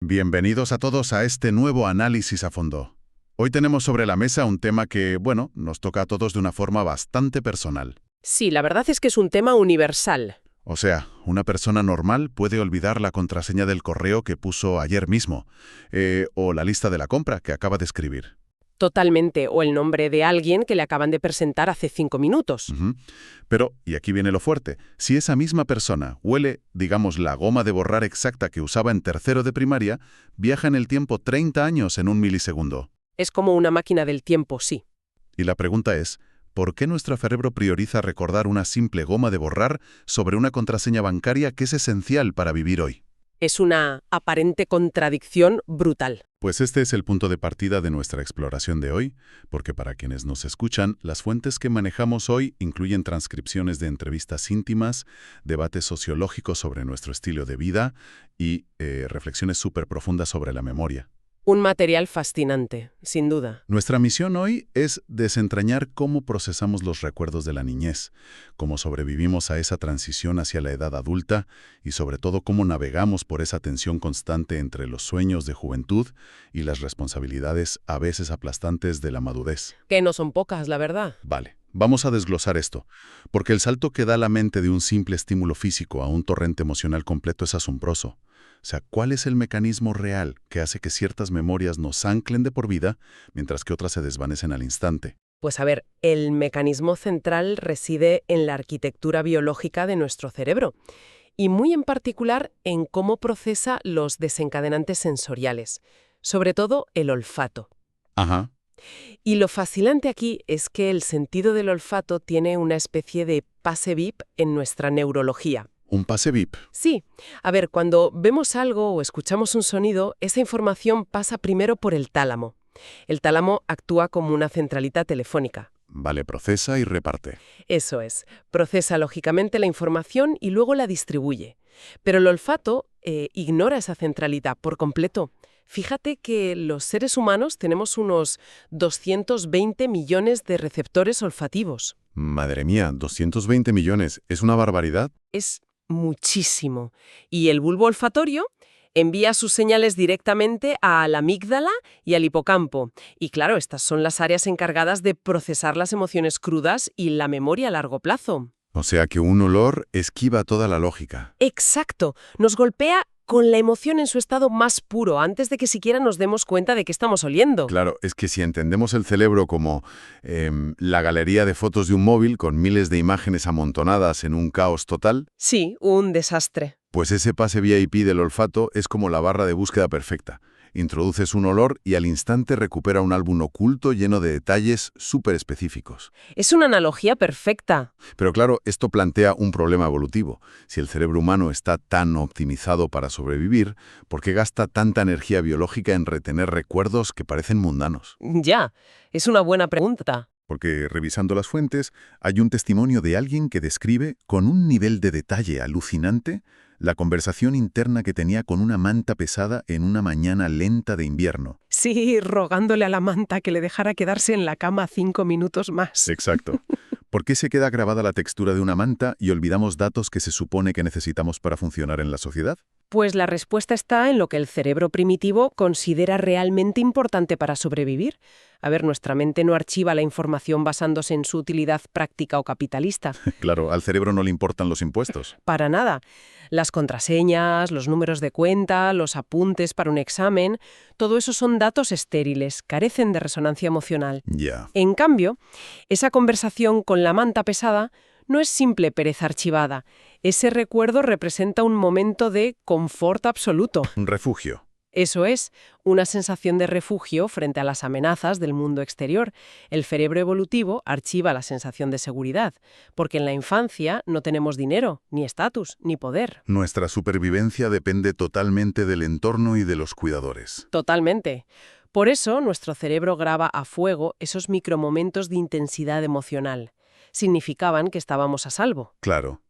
Bienvenidos a todos a este nuevo análisis a fondo. Hoy tenemos sobre la mesa un tema que, bueno, nos toca a todos de una forma bastante personal. Sí, la verdad es que es un tema universal. O sea, una persona normal puede olvidar la contraseña del correo que puso ayer mismo, o la lista de la compra que acaba de escribir. Totalmente, o el nombre de alguien que le acaban de presentar hace 5 minutos. Ujú. Pero, y aquí viene lo fuerte, si esa misma persona huele, digamos, la goma de borrar exacta que usaba en tercero de primaria, viaja en el tiempo 30 años en un milisegundo. Es como una máquina del tiempo, sí. Y la pregunta es, ¿por qué nuestro cerebro prioriza recordar una simple goma de borrar sobre una contraseña bancaria que es esencial para vivir hoy? Es una aparente contradicción brutal. Pues este es el punto de partida de nuestra exploración de hoy, porque para quienes nos escuchan, las fuentes que manejamos hoy incluyen transcripciones de entrevistas íntimas, debates sociológicos sobre nuestro estilo de vida y reflexiones súper profundas sobre la memoria. Un material fascinante, sin duda. Nuestra misión hoy es desentrañar cómo procesamos los recuerdos de la niñez, cómo sobrevivimos a esa transición hacia la edad adulta y sobre todo cómo navegamos por esa tensión constante entre los sueños de juventud y las responsabilidades a veces aplastantes de la madurez. Que no son pocas, la verdad. Vale, vamos a desglosar esto, porque el salto que da la mente de un simple estímulo físico a un torrente emocional completo es asombroso. O sea, ¿cuál es el mecanismo real que hace que ciertas memorias nos anclen de por vida, mientras que otras se desvanecen al instante? Pues a ver, el mecanismo central reside en la arquitectura biológica de nuestro cerebro, y muy en particular en cómo procesa los desencadenantes sensoriales, sobre todo el olfato. Ajá. Y lo fascinante aquí es que el sentido del olfato tiene una especie de pase VIP en nuestra neurología. Un pase VIP. Sí, a ver, cuando vemos algo o escuchamos un sonido, esa información pasa primero por el tálamo. El tálamo actúa como una centralita telefónica. Vale, procesa y reparte. Eso es, procesa lógicamente la información y luego la distribuye. Pero el olfato ignora esa centralita por completo. Fíjate que los seres humanos tenemos unos 220 millones de receptores olfativos. Madre mía, 220 millones. ¿Es una barbaridad? Es muchísimo. Y el bulbo olfatorio envía sus señales directamente a la amígdala y al hipocampo. Y claro, estas son las áreas encargadas de procesar las emociones crudas y la memoria a largo plazo. O sea que un olor esquiva toda la lógica. Exacto. Nos golpea con la emoción en su estado más puro, antes de que siquiera nos demos cuenta de que estamos oliendo. Claro, es que si entendemos el cerebro como la galería de fotos de un móvil con miles de imágenes amontonadas en un caos total, Sí, un desastre. pues ese pase VIP del olfato es como la barra de búsqueda perfecta. Introduces un olor y al instante recupera un álbum oculto lleno de detalles súper específicos. Es una analogía perfecta. Pero claro, esto plantea un problema evolutivo. Si el cerebro humano está tan optimizado para sobrevivir, ¿por qué gasta tanta energía biológica en retener recuerdos que parecen mundanos? Ya, es una buena pregunta. Porque revisando las fuentes, hay un testimonio de alguien que describe, con un nivel de detalle alucinante, la conversación interna que tenía con una manta pesada en una mañana lenta de invierno. Sí, rogándole a la manta que le dejara quedarse en la cama 5 minutos más. Exacto. ¿Por qué se queda grabada la textura de una manta y olvidamos datos que se supone que necesitamos para funcionar en la sociedad? Pues la respuesta está en lo que el cerebro primitivo considera realmente importante para sobrevivir. A ver, nuestra mente no archiva la información basándose en su utilidad práctica o capitalista. Claro, al cerebro no le importan los impuestos. Para nada. Las contraseñas, los números de cuenta, los apuntes para un examen, todo eso son datos estériles, carecen de resonancia emocional. Ya. En cambio, esa conversación con la manta pesada no es simple pereza archivada. Ese recuerdo representa un momento de confort absoluto. Un refugio. Eso es, una sensación de refugio frente a las amenazas del mundo exterior. El cerebro evolutivo archiva la sensación de seguridad, porque en la infancia no tenemos dinero, ni estatus, ni poder. Nuestra supervivencia depende totalmente del entorno y de los cuidadores. Totalmente. Por eso, nuestro cerebro graba a fuego esos micromomentos de intensidad emocional. Significaban que estábamos a salvo. Claro.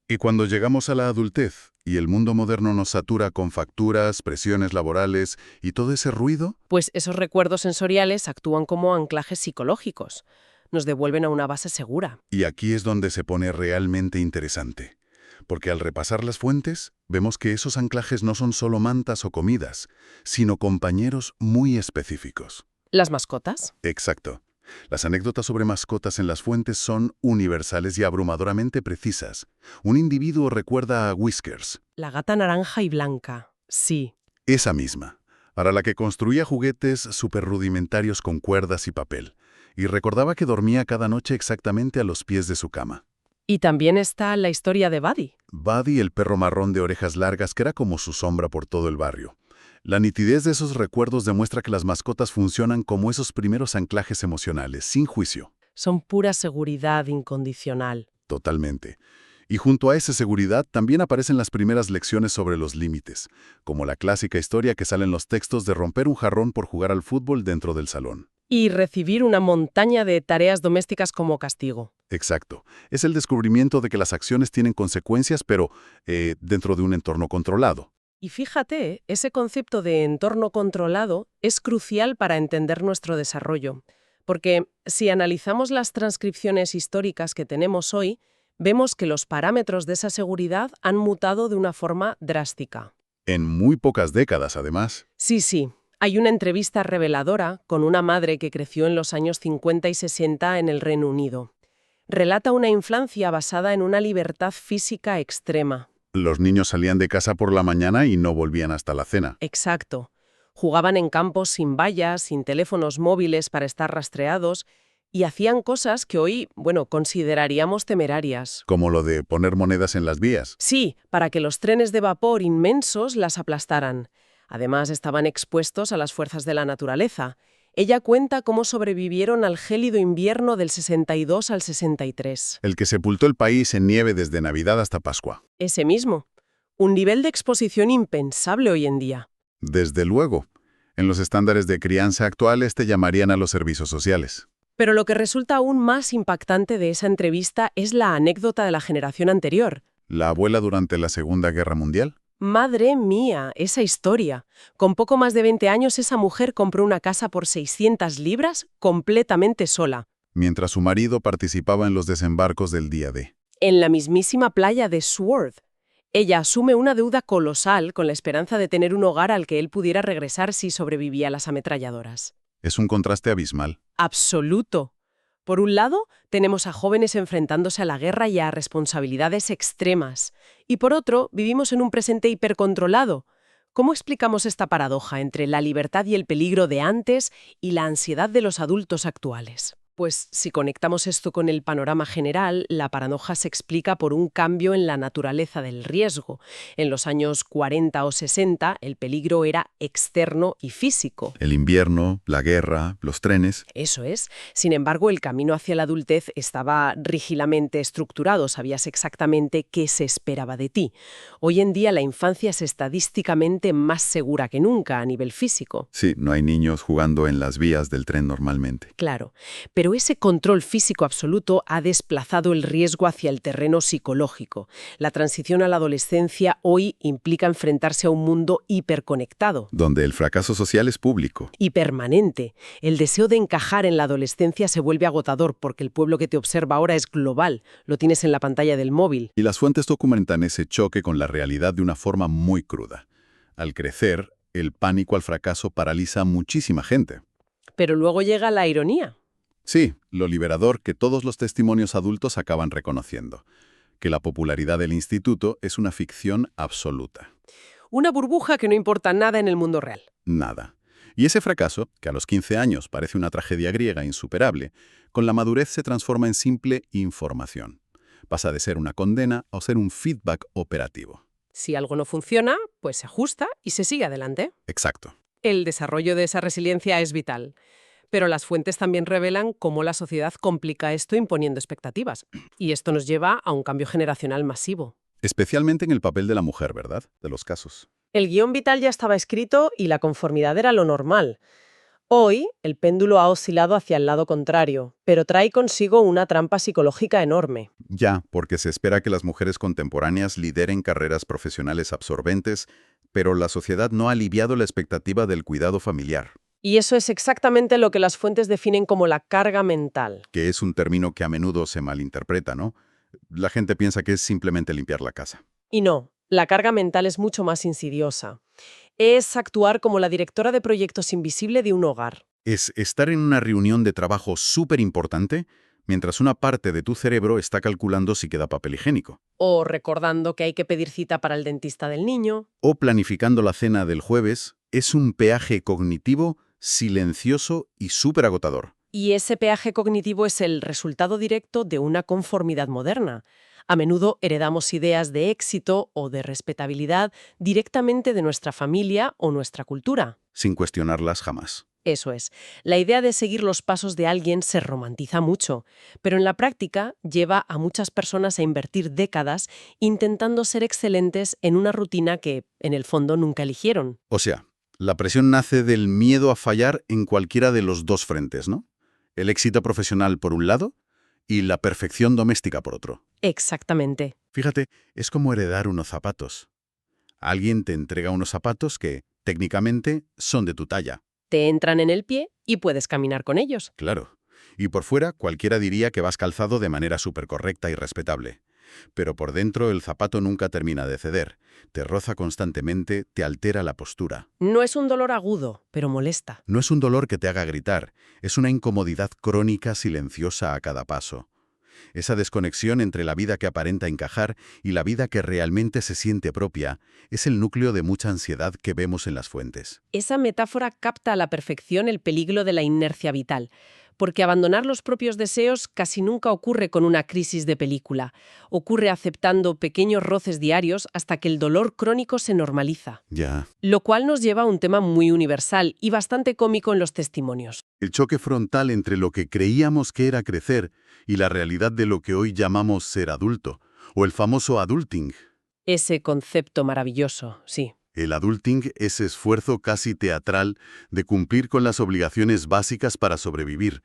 Y cuando llegamos a la adultez y el mundo moderno nos satura con facturas, presiones laborales y todo ese ruido, Pues esos recuerdos sensoriales actúan como anclajes psicológicos. Nos devuelven a una base segura. y aquí es donde se pone realmente interesante. porque al repasar las fuentes, vemos que esos anclajes no son solo mantas o comidas, sino compañeros muy específicos. ¿Las mascotas? Exacto. Las anécdotas sobre mascotas en las fuentes son universales y abrumadoramente precisas. Un individuo recuerda a Whiskers. La gata naranja y blanca. Sí. Esa misma, para la que construía juguetes superrudimentarios con cuerdas y papel, y recordaba que dormía cada noche exactamente a los pies de su cama. Y también está la historia de Buddy. Buddy, el perro marrón de orejas largas que era como su sombra por todo el barrio. La nitidez de esos recuerdos demuestra que las mascotas funcionan como esos primeros anclajes emocionales, sin juicio. Son pura seguridad incondicional. Totalmente. Y junto a esa seguridad también aparecen las primeras lecciones sobre los límites, como la clásica historia que sale en los textos de romper un jarrón por jugar al fútbol dentro del salón. Y recibir una montaña de tareas domésticas como castigo. Exacto. Es el descubrimiento de que las acciones tienen consecuencias, pero dentro de un entorno controlado. Y fíjate, ese concepto de entorno controlado es crucial para entender nuestro desarrollo. Porque si analizamos las transcripciones históricas que tenemos hoy, vemos que los parámetros de esa seguridad han mutado de una forma drástica. En muy pocas décadas, además. Sí. Hay una entrevista reveladora con una madre que creció en los años 50 y 60 en el Reino Unido. Relata una infancia basada en una libertad física extrema. Los niños salían de casa por la mañana y no volvían hasta la cena. Exacto. Jugaban en campos sin vallas, sin teléfonos móviles para estar rastreados, y hacían cosas que hoy, consideraríamos temerarias. Como lo de poner monedas en las vías. Sí, para que los trenes de vapor inmensos las aplastaran. Además, estaban expuestos a las fuerzas de la naturaleza. Ella cuenta cómo sobrevivieron al gélido invierno del 62 al 63. El que sepultó el país en nieve desde Navidad hasta Pascua. Ese mismo. Un nivel de exposición impensable hoy en día. Desde luego. En los estándares de crianza actuales te llamarían a los servicios sociales. Pero lo que resulta aún más impactante de esa entrevista es la anécdota de la generación anterior. ¿La abuela durante la Segunda Guerra Mundial? Madre mía, esa historia. Con poco más de 20 años, esa mujer compró una casa por 600 libras completamente sola. Mientras su marido participaba en los desembarcos del día D. En la mismísima playa de Sworth. Ella asume una deuda colosal con la esperanza de tener un hogar al que él pudiera regresar si sobrevivía a las ametralladoras. Es un contraste abismal. Absoluto. Por un lado, tenemos a jóvenes enfrentándose a la guerra y a responsabilidades extremas. Y por otro, vivimos en un presente hipercontrolado. ¿Cómo explicamos esta paradoja entre la libertad y el peligro de antes y la ansiedad de los adultos actuales? Pues si conectamos esto con el panorama general, la paradoja se explica por un cambio en la naturaleza del riesgo. En los años 40 o 60, el peligro era externo y físico. El invierno, la guerra, los trenes. Eso es. Sin embargo, el camino hacia la adultez estaba rígidamente estructurado. Sabías exactamente qué se esperaba de ti. Hoy en día la infancia es estadísticamente más segura que nunca a nivel físico. Sí, no hay niños jugando en las vías del tren normalmente. Claro. Pero ese control físico absoluto ha desplazado el riesgo hacia el terreno psicológico. La transición a la adolescencia hoy implica enfrentarse a un mundo hiperconectado. Donde el fracaso social es público. Y permanente. El deseo de encajar en la adolescencia se vuelve agotador porque el pueblo que te observa ahora es global. Lo tienes en la pantalla del móvil. Y las fuentes documentan ese choque con la realidad de una forma muy cruda. Al crecer, el pánico al fracaso paraliza a muchísima gente. Pero luego llega la ironía. Sí, lo liberador que todos los testimonios adultos acaban reconociendo, que la popularidad del instituto es una ficción absoluta. Una burbuja que no importa nada en el mundo real. Nada. Y ese fracaso, que a los 15 años parece una tragedia griega insuperable, con la madurez se transforma en simple información. Pasa de ser una condena a ser un feedback operativo. Si algo no funciona, pues se ajusta y se sigue adelante. Exacto. El desarrollo de esa resiliencia es vital. Pero las fuentes también revelan cómo la sociedad complica esto imponiendo expectativas. Y esto nos lleva a un cambio generacional masivo. Especialmente en el papel de la mujer, ¿verdad? De los casos. El guión vital ya estaba escrito y la conformidad era lo normal. Hoy, el péndulo ha oscilado hacia el lado contrario, pero trae consigo una trampa psicológica enorme. Ya, porque se espera que las mujeres contemporáneas lideren carreras profesionales absorbentes, pero la sociedad no ha aliviado la expectativa del cuidado familiar. Y eso es exactamente lo que las fuentes definen como la carga mental. Que es un término que a menudo se malinterpreta, ¿no? La gente piensa que es simplemente limpiar la casa. Y no, la carga mental es mucho más insidiosa. Es actuar como la directora de proyectos invisible de un hogar. Es estar en una reunión de trabajo súper importante mientras una parte de tu cerebro está calculando si queda papel higiénico. O recordando que hay que pedir cita para el dentista del niño. O planificando la cena del jueves. Es un peaje cognitivo silencioso y súper agotador. Y ese peaje cognitivo es el resultado directo de una conformidad moderna. A menudo heredamos ideas de éxito o de respetabilidad directamente de nuestra familia o nuestra cultura. Sin cuestionarlas jamás. Eso es. La idea de seguir los pasos de alguien se romantiza mucho, pero en la práctica lleva a muchas personas a invertir décadas intentando ser excelentes en una rutina que, en el fondo, nunca eligieron. O sea, la presión nace del miedo a fallar en cualquiera de los dos frentes, ¿no? El éxito profesional por un lado y la perfección doméstica por otro. Exactamente. Fíjate, es como heredar unos zapatos. Alguien te entrega unos zapatos que, técnicamente, son de tu talla. Te entran en el pie y puedes caminar con ellos. Claro. Y por fuera, cualquiera diría que vas calzado de manera súper correcta y respetable. Pero por dentro el zapato nunca termina de ceder. Te roza constantemente, te altera la postura. No es un dolor agudo, pero molesta. No es un dolor que te haga gritar, es una incomodidad crónica silenciosa a cada paso. Esa desconexión entre la vida que aparenta encajar y la vida que realmente se siente propia es el núcleo de mucha ansiedad que vemos en las fuentes. Esa metáfora capta a la perfección el peligro de la inercia vital, porque abandonar los propios deseos casi nunca ocurre con una crisis de película. Ocurre aceptando pequeños roces diarios hasta que el dolor crónico se normaliza. Ya. Lo cual nos lleva a un tema muy universal y bastante cómico en los testimonios. El choque frontal entre lo que creíamos que era crecer y la realidad de lo que hoy llamamos ser adulto, o el famoso adulting. Ese concepto maravilloso, sí. El adulting es esfuerzo casi teatral de cumplir con las obligaciones básicas para sobrevivir.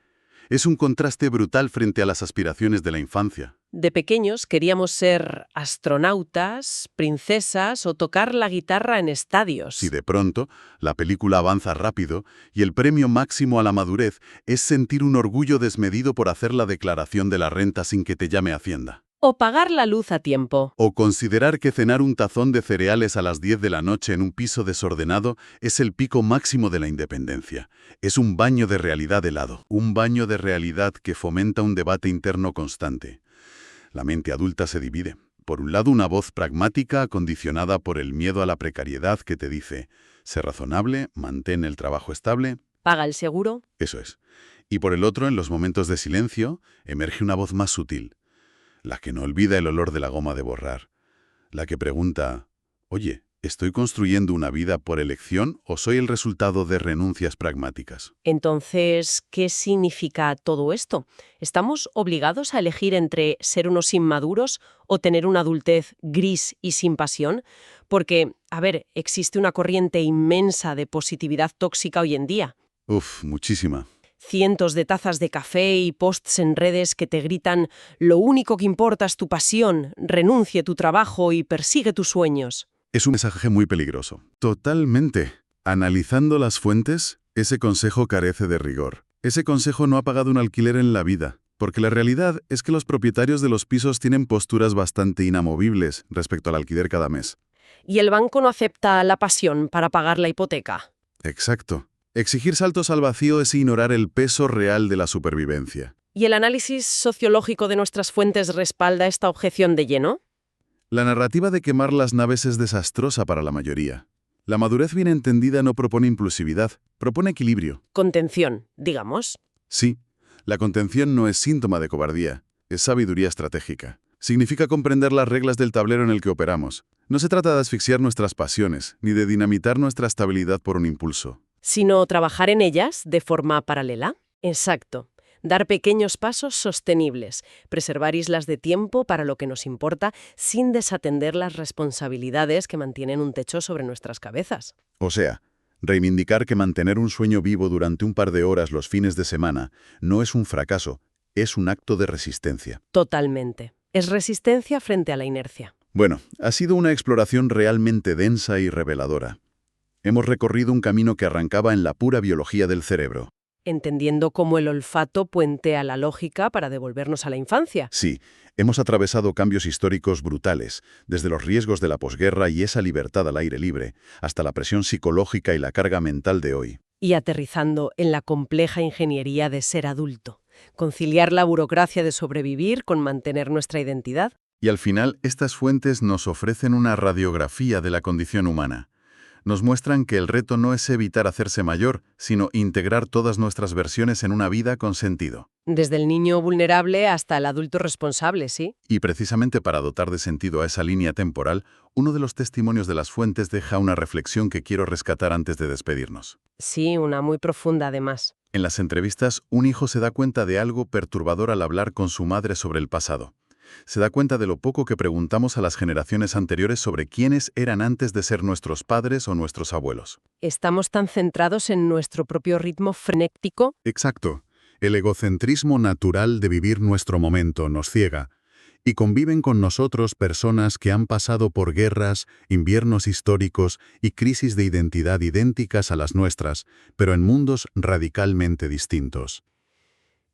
Es un contraste brutal frente a las aspiraciones de la infancia. De pequeños queríamos ser astronautas, princesas o tocar la guitarra en estadios. Si de pronto la película avanza rápido y el premio máximo a la madurez es sentir un orgullo desmedido por hacer la declaración de la renta sin que te llame Hacienda. O pagar la luz a tiempo. O considerar que cenar un tazón de cereales a las 10 de la noche en un piso desordenado es el pico máximo de la independencia. Es un baño de realidad helado, un baño de realidad que fomenta un debate interno constante. La mente adulta se divide. Por un lado, una voz pragmática acondicionada por el miedo a la precariedad que te dice, sé razonable, mantén el trabajo estable. Paga el seguro. Eso es. Y por el otro, en los momentos de silencio, emerge una voz más sutil. La que no olvida el olor de la goma de borrar. La que pregunta, oye, ¿estoy construyendo una vida por elección o soy el resultado de renuncias pragmáticas? Entonces, ¿qué significa todo esto? ¿Estamos obligados a elegir entre ser unos inmaduros o tener una adultez gris y sin pasión? Porque, a ver, existe una corriente inmensa de positividad tóxica hoy en día. Uf, muchísima. Cientos de tazas de café y posts en redes que te gritan «Lo único que importa es tu pasión, renuncie tu trabajo y persigue tus sueños». Es un mensaje muy peligroso. Totalmente. Analizando las fuentes, ese consejo carece de rigor. Ese consejo no ha pagado un alquiler en la vida, porque la realidad es que los propietarios de los pisos tienen posturas bastante inamovibles respecto al alquiler cada mes. Y el banco no acepta la pasión para pagar la hipoteca. Exacto. Exigir saltos al vacío es ignorar el peso real de la supervivencia. ¿Y el análisis sociológico de nuestras fuentes respalda esta objeción de lleno? La narrativa de quemar las naves es desastrosa para la mayoría. La madurez bien entendida no propone impulsividad, propone equilibrio. Contención, digamos. Sí, la contención no es síntoma de cobardía, es sabiduría estratégica. Significa comprender las reglas del tablero en el que operamos. No se trata de asfixiar nuestras pasiones, ni de dinamitar nuestra estabilidad por un impulso. Sino trabajar en ellas de forma paralela. Exacto. Dar pequeños pasos sostenibles, preservar islas de tiempo para lo que nos importa sin desatender las responsabilidades que mantienen un techo sobre nuestras cabezas. O sea, reivindicar que mantener un sueño vivo durante un par de horas los fines de semana no es un fracaso, es un acto de resistencia. Totalmente. Es resistencia frente a la inercia. Bueno, ha sido una exploración realmente densa y reveladora. Hemos recorrido un camino que arrancaba en la pura biología del cerebro. Entendiendo cómo el olfato puentea la lógica para devolvernos a la infancia. Sí, Hemos atravesado cambios históricos brutales, desde los riesgos de la posguerra y esa libertad al aire libre, hasta la presión psicológica y la carga mental de hoy. Y aterrizando en la compleja ingeniería de ser adulto. Conciliar la burocracia de sobrevivir con mantener nuestra identidad. Y al final, estas fuentes nos ofrecen una radiografía de la condición humana. Nos muestran que el reto no es evitar hacerse mayor, sino integrar todas nuestras versiones en una vida con sentido. Desde el niño vulnerable hasta el adulto responsable, ¿sí? Y precisamente para dotar de sentido a esa línea temporal, uno de los testimonios de las fuentes deja una reflexión que quiero rescatar antes de despedirnos. Sí, una muy profunda además. En las entrevistas, un hijo se da cuenta de algo perturbador al hablar con su madre sobre el pasado. Se da cuenta de lo poco que preguntamos a las generaciones anteriores sobre quiénes eran antes de ser nuestros padres o nuestros abuelos. Estamos tan centrados en nuestro propio ritmo frenético. Exacto. El egocentrismo natural de vivir nuestro momento nos ciega, y conviven con nosotros personas que han pasado por guerras, inviernos históricos y crisis de identidad idénticas a las nuestras, pero en mundos radicalmente distintos.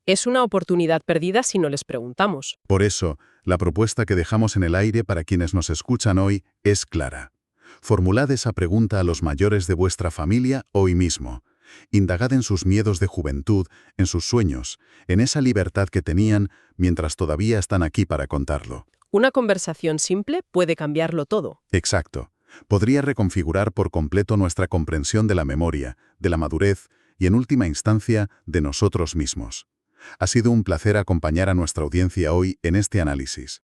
Es una oportunidad perdida si no les preguntamos. Por eso, la propuesta que dejamos en el aire para quienes nos escuchan hoy es clara. Formulad esa pregunta a los mayores de vuestra familia hoy mismo. Indagad en sus miedos de juventud, en sus sueños, en esa libertad que tenían mientras todavía están aquí para contarlo. Una conversación simple puede cambiarlo todo. Exacto. Podría reconfigurar por completo nuestra comprensión de la memoria, de la madurez y, en última instancia, de nosotros mismos. Ha sido un placer acompañar a nuestra audiencia hoy en este análisis.